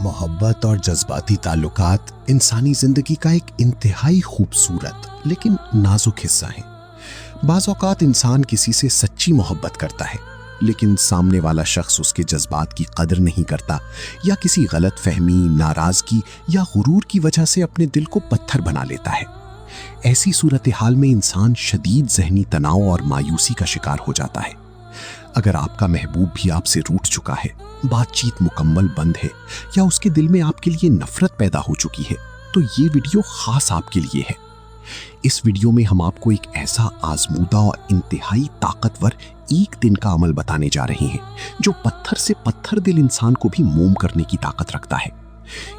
मोहब्बत और जज्बाती ताल्लुकात इंसानी जिंदगी का एक इंतहाई खूबसूरत लेकिन नाजुक हिस्सा है। बाज़ औक़ात इंसान किसी से सच्ची मोहब्बत करता है, लेकिन सामने वाला शख्स उसके जज्बात की कदर नहीं करता या किसी गलत फहमी, नाराज़गी या गुरूर की वजह से अपने दिल को पत्थर बना लेता है। ऐसी सूरत हाल में इंसान शदीद ज़हनी तनाव और मायूसी का शिकार हो जाता है। अगर आपका महबूब भी आपसे रूठ चुका है, बातचीत मुकम्मल बंद है या उसके दिल में आपके लिए नफरत पैदा हो चुकी है, तो ये वीडियो खास आपके लिए है। इस वीडियो में हम आपको एक ऐसा आजमूदा और इंतहाई ताकतवर एक दिन का अमल बताने जा रहे हैं जो पत्थर से पत्थर दिल इंसान को भी मोम करने की ताकत रखता है।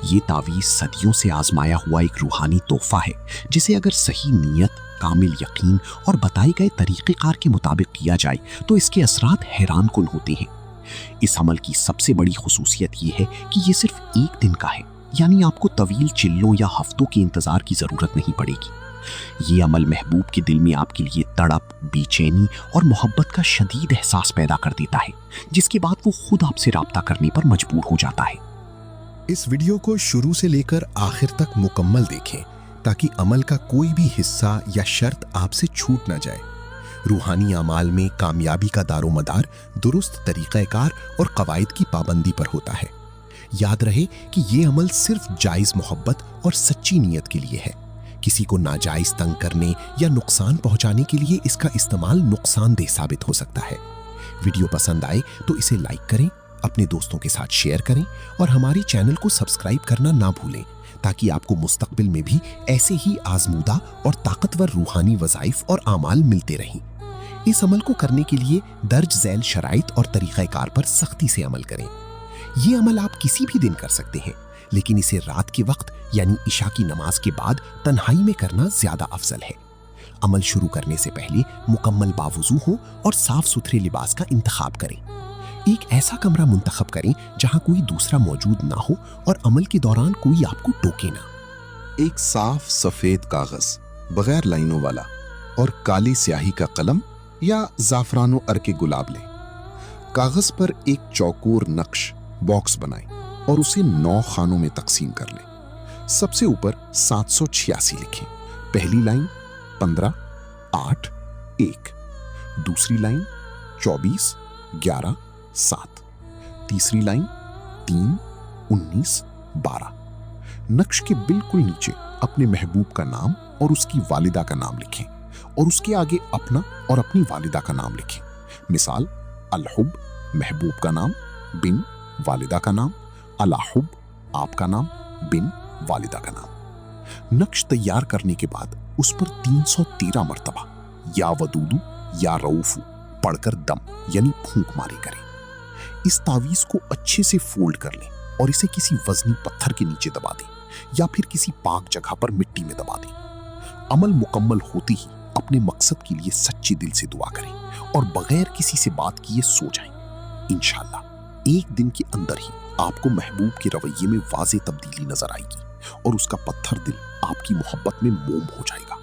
ये तावीज़ सदियों से आजमाया हुआ एक रूहानी तोहफा है, जिसे अगर सही नीयत, कामिल यकीन और बताए गए तरीक़ेकार के मुताबिक किया जाए तो इसके असरात हैरान कुन होते हैं। इस अमल की सबसे बड़ी खुसूसियत ये है कि ये सिर्फ एक दिन का है, यानी आपको तवील चिल्लों या हफ्तों के इंतज़ार की ज़रूरत नहीं पड़ेगी। ये अमल महबूब के दिल में आपके लिए तड़प, बेचैनी और मोहब्बत का शदीद एहसास पैदा कर देता है, जिसके बाद वो खुद आपसे राब्ता करने पर मजबूर हो जाता है। इस वीडियो को शुरू से लेकर आखिर तक मुकम्मल देखें ताकि अमल का कोई भी हिस्सा या शर्त आपसे छूट ना जाए। रूहानी अमाल में कामयाबी का दारोमदार दुरुस्त तरीक़ाकार और कवायद की पाबंदी पर होता है। याद रहे कि ये अमल सिर्फ जायज़ मोहब्बत और सच्ची नीयत के लिए है। किसी को नाजायज़ तंग करने या नुकसान पहुंचाने के लिए इसका इस्तेमाल नुकसानदेह साबित हो सकता है। वीडियो पसंद आए तो इसे लाइक करें, अपने दोस्तों के साथ शेयर करें और हमारे चैनल को सब्सक्राइब करना ना भूलें, ताकि आपको मुस्तकबिल में भी ऐसे ही आजमूदा और ताकतवर रूहानी वज़ाइफ और आमाल मिलते रहें। इस अमल को करने के लिए दर्ज झैल शराइत और तरीक़ाकार पर सख्ती से अमल करें। ये अमल आप किसी भी दिन कर सकते हैं, लेकिन इसे रात के वक्त यानी इशा की नमाज के बाद तन्हाई में करना ज्यादा अफजल है। अमल शुरू करने से पहले मुकम्मल बावुज़ू हो और साफ सुथरे लिबास का इंतखाब करें। एक ऐसा कमरा मुंतखब करें जहां कोई दूसरा मौजूद ना हो और अमल के दौरान कोई आपको टोके ना। एक साफ सफेद कागज बगैर लाइनों वाला और काली स्याही का कलम या ज़ाफ़रानो अर्के गुलाब लें। कागज पर एक चौकोर नक्श बॉक्स बनाएं और उसे 9 खानों में तकसीम कर लें। सबसे ऊपर 786 लिखें। पहली लाइन 15, 8, 1। दूसरी लाइन 24, 11, 7। तीसरी लाइन 3, 19, 12। नक्श के बिल्कुल नीचे अपने महबूब का नाम और उसकी वालिदा का नाम लिखें और उसके आगे अपना और अपनी वालिदा का नाम लिखें। मिसाल, अलहुब महबूब का नाम बिन वालिदा का नाम, अलाहुब आपका नाम बिन वालिदा का नाम। नक्श तैयार करने के बाद उस पर 313 मरतबा या वदूदू या रऊफू पढ़कर दम यानी फूंक मारी करें। इस तावीज़ को अच्छे से फोल्ड कर लें और इसे किसी वजनी पत्थर के नीचे दबा दें या फिर किसी पाक जगह पर मिट्टी में दबा दें। अमल मुकम्मल होते ही अपने मकसद के लिए सच्चे दिल से दुआ करें और बगैर किसी से बात किए सो जाएं। इंशाअल्लाह एक दिन के अंदर ही आपको महबूब के रवैये में वाज़े तब्दीली नजर आएगी और उसका पत्थर दिल आपकी मोहब्बत में मोम हो जाएगा।